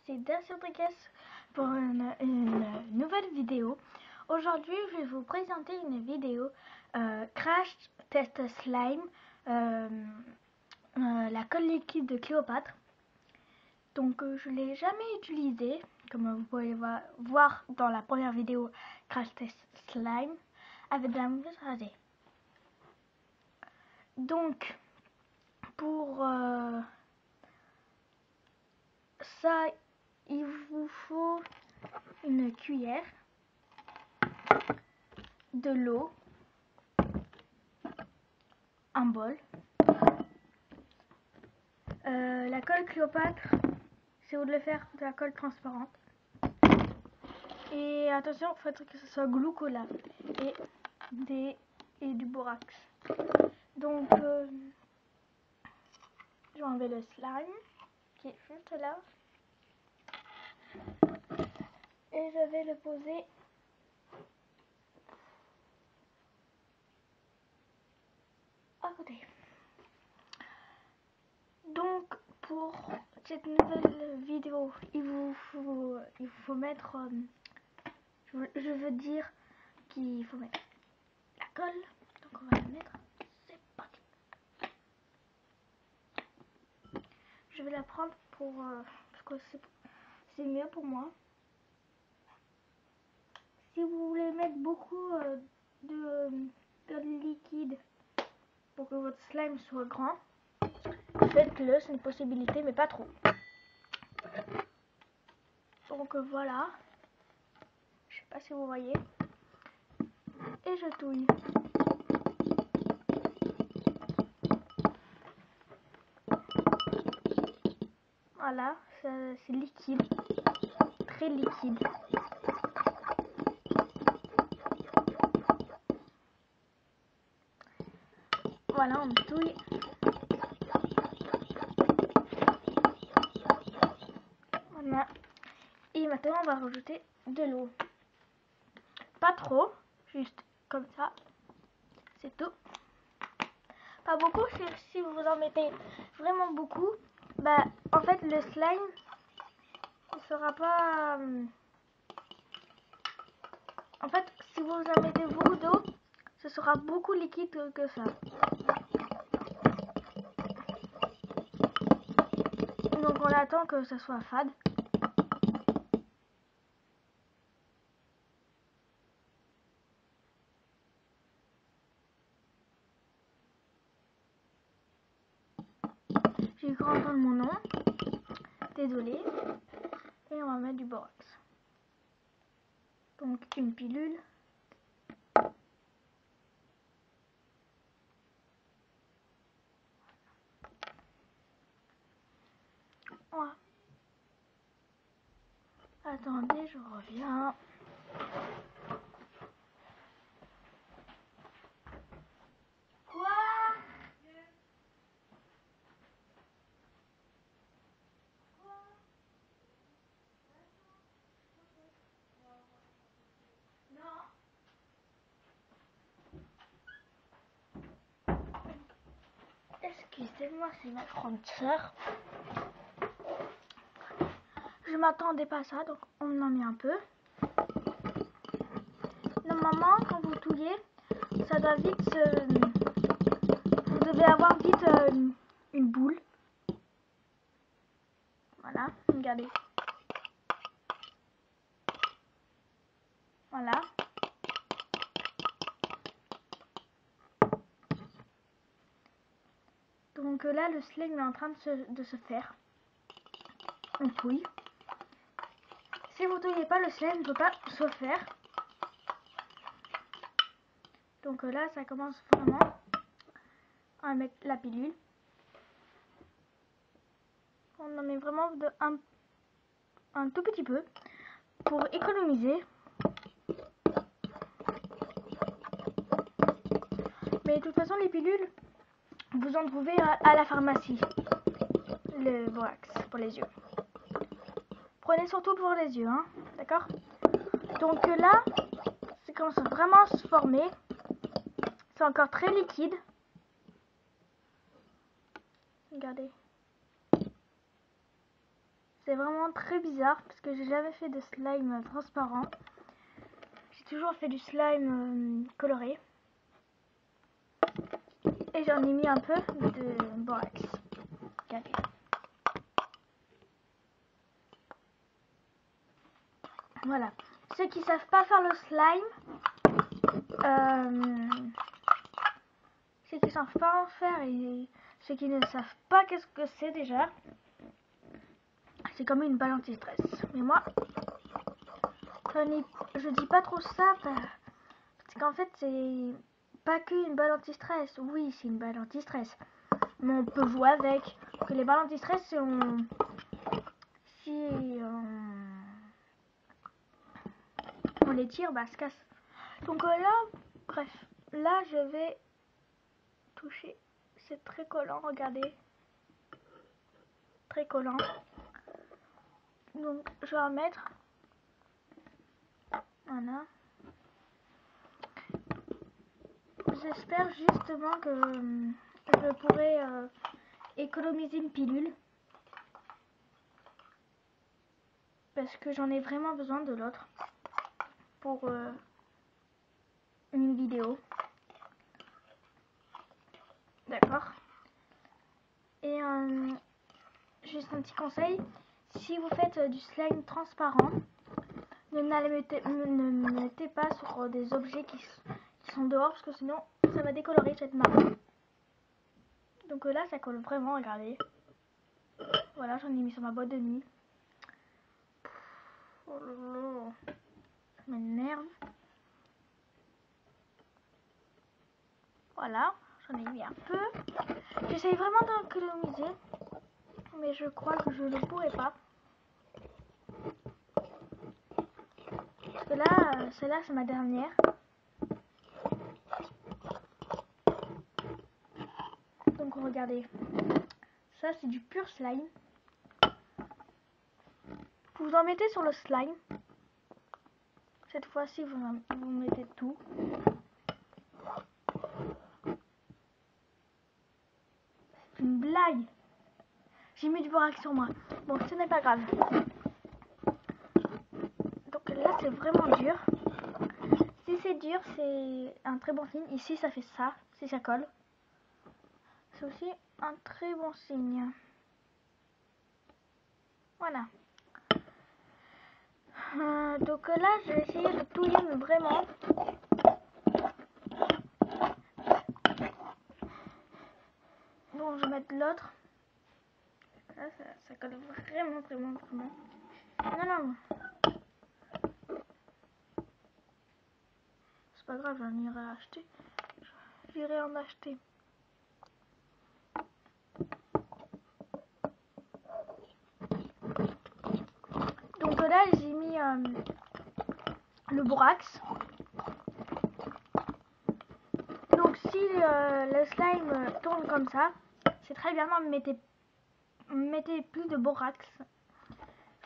c'est Dacia pour une nouvelle vidéo. Aujourd'hui, je vais vous présenter une vidéo Crash Test Slime, la colle liquide de Cléopâtre. Donc, je ne l'ai jamais utilisé, comme vous pouvez voir dans la première vidéo Crash Test Slime, avec de la mousse rasée. Donc, pour ça, il vous faut une cuillère, de l'eau, un bol, la colle Cléopâtre, si vous voulez faire de la colle transparente. Et attention, il faudrait que ce soit glucola et du borax. Donc, je vais enlever le slime qui est juste là. Et je vais le poser à côté. Donc, pour cette nouvelle vidéo, il vous faut mettre, je veux dire qu'il faut mettre la colle. Donc, on va la mettre. C'est parti. Je vais la prendre pour parce que c'est mieux pour moi. Si vous voulez mettre beaucoup de liquide pour que votre slime soit grand, faites-le, c'est une possibilité, mais pas trop. Donc voilà, je sais pas si vous voyez, et je touille. Voilà, c'est liquide, très liquide. Voilà, on touille. Voilà. Et maintenant, on va rajouter de l'eau. Pas trop, juste comme ça. C'est tout. Pas beaucoup, si vous en mettez vraiment beaucoup, bah en fait le slime ne sera pas... En fait, si vous en mettez beaucoup d'eau, ce sera beaucoup liquide que ça. Donc on attend que ça soit fade. J'ai cru entendre mon nom. Désolé. Et on va mettre du borax. Donc une pilule. Voilà. Attendez, je reviens. Quoi? Excusez-moi, c'est ma grande sœur. Je m'attendais pas à ça, donc on en met un peu. Normalement, quand vous touillez, ça doit vite se... Vous devez avoir vite une boule. Voilà, regardez. Voilà. Donc là, le slime est en train de se faire. On touille. Si vous touillez pas, le slime ne peut pas se faire. Donc là, ça commence vraiment à mettre la pilule. On en met vraiment un tout petit peu pour économiser. Mais de toute façon, les pilules, vous en trouvez à la pharmacie. Le borax pour les yeux. Prenez surtout pour les yeux, hein, d'accord? Donc là, ça commence vraiment à se former. C'est encore très liquide. Regardez. c'est vraiment très bizarre parce que j'ai jamais fait de slime transparent. J'ai toujours fait du slime coloré. Et j'en ai mis un peu de borax. Regardez. Voilà. Ceux qui savent pas faire le slime, ceux qui savent pas en faire et ceux qui ne savent pas qu'est-ce que c'est déjà, c'est comme une balle anti-stress. Mais moi, je dis pas trop ça parce qu'en fait c'est pas qu'une balle anti-stress. Oui, c'est une balle anti-stress, mais on peut jouer avec. Que les balles anti-stress, si on les tire, bah se casse. Donc là, bref, là je vais toucher. C'est très collant, regardez. Très collant. Donc je vais en mettre. Voilà. J'espère justement que je pourrai économiser une pilule. Parce que j'en ai vraiment besoin de l'autre. Pour une vidéo. D'accord. Et juste un petit conseil. Si vous faites du slime transparent, ne mettez pas sur des objets qui sont dehors parce que sinon ça va décolorer cette marque. Donc là ça colle vraiment, regardez. Voilà, j'en ai mis sur ma boîte de nuit. Oh là là, ça m'énerve. Voilà, j'en ai mis un peu. J'essaye vraiment d'économiser, mais je crois que je ne pourrai pas. Parce que là, celle-là c'est ma dernière. Donc regardez, ça c'est du pur slime. Vous en mettez sur le slime. Cette fois-ci vous mettez tout. C'est une blague. J'ai mis du borax sur moi. Bon, ce n'est pas grave. Donc là c'est vraiment dur. Si c'est dur, c'est un très bon signe. Ici ça fait ça, si ça colle. C'est aussi un très bon signe. Voilà. Donc là, je vais essayer de touiller vraiment. Bon, je vais mettre l'autre. Là, ça colle vraiment. Non. C'est pas grave, j'en irai acheter. J'irai en acheter. Donc là, j'ai mis le borax. Donc si le slime tourne comme ça, c'est très bien, mais mettez plus de borax.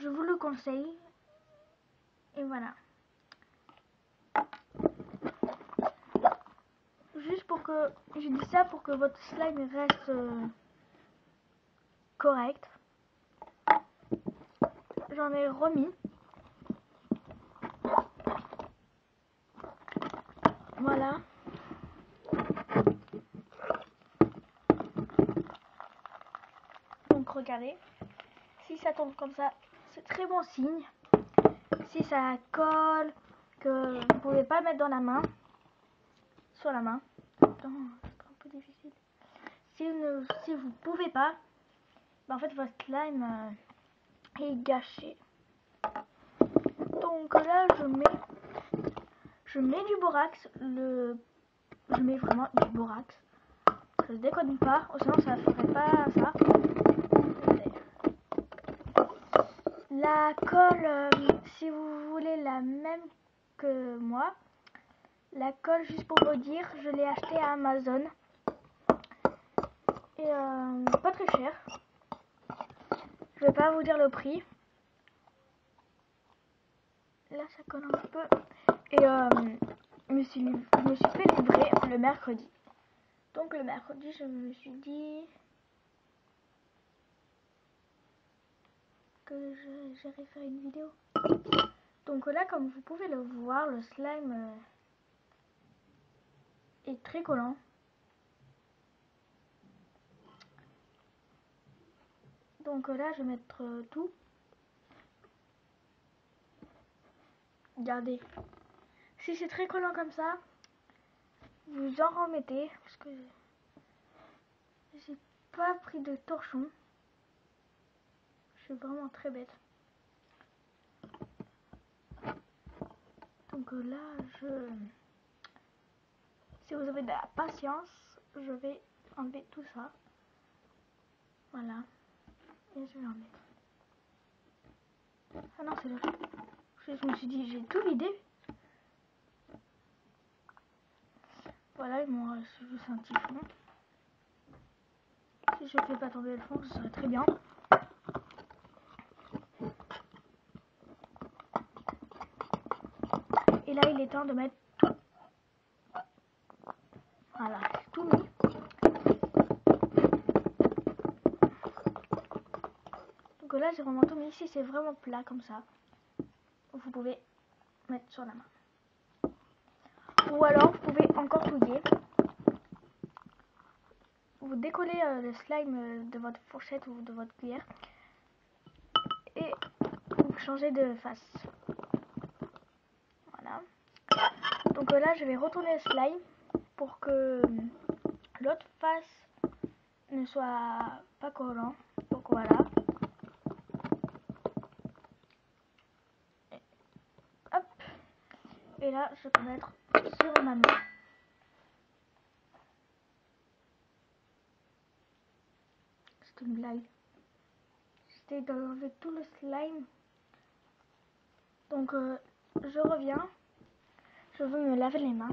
Je vous le conseille. Et voilà. Juste pour que, je dis ça pour que votre slime reste correct. J'en ai remis. Voilà. Donc regardez, si ça tombe comme ça, c'est très bon signe. Si ça colle, que vous pouvez pas le mettre dans la main, sur la main, c'est un peu difficile. Si vous pouvez pas, bah en fait votre slime est gâché. Donc là je mets du borax, je mets vraiment du borax. Je déconne pas, sinon ça ferait pas ça. La colle, si vous voulez la même que moi, la colle, juste pour vous dire, je l'ai acheté à Amazon. Et pas très cher. Je vais pas vous dire le prix. Là ça colle un peu. Et je me suis fait livrer le mercredi. Donc le mercredi je me suis dit que j'irai faire une vidéo. Donc là, comme vous pouvez le voir, le slime est très collant. Donc là, je vais mettre tout. Regardez. Si c'est très collant comme ça, vous en remettez. Parce que j'ai pas pris de torchon. Je suis vraiment très bête. Donc là, si vous avez de la patience, je vais enlever tout ça. Voilà. Et je vais en mettre. Ah non, c'est l'autre. Je me suis dit, j'ai tout vidé. Voilà, il m'en reste juste un petit fond. Si je fais pas tomber le fond, ce serait très bien. Et là, il est temps de mettre tout. Voilà, j'ai tout mis. Donc là, j'ai vraiment tout mis. Ici, c'est vraiment plat comme ça. Vous pouvez mettre sur la main. Ou alors, vous pouvez encore touiller. Vous décollez le slime de votre fourchette ou de votre cuillère. Et vous changez de face. Voilà. Donc là, je vais retourner le slime pour que l'autre face ne soit pas collant. Donc voilà. Et, hop. Et là, je peux mettre sur ma main. C'est une blague. J'essaie d'enlever tout le slime. Donc je reviens. Je veux me laver les mains.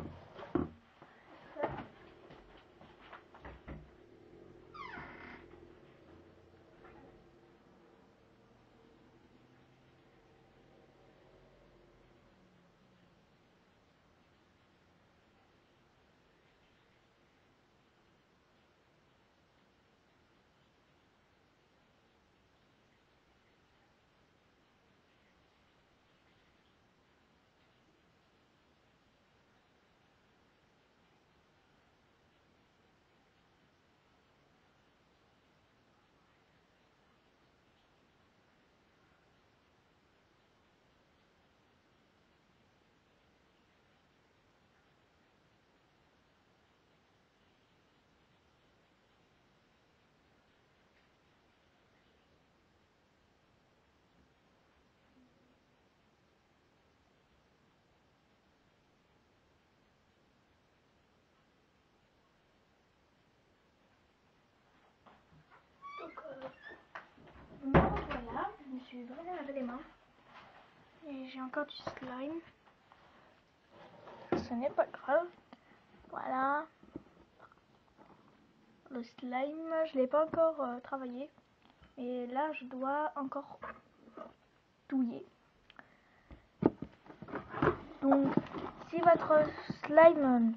Donc voilà, je me suis vraiment lavé les mains. Et j'ai encore du slime. Ce n'est pas grave. Voilà. Le slime, je ne l'ai pas encore travaillé. Et là, je dois encore touiller. Donc, si votre slime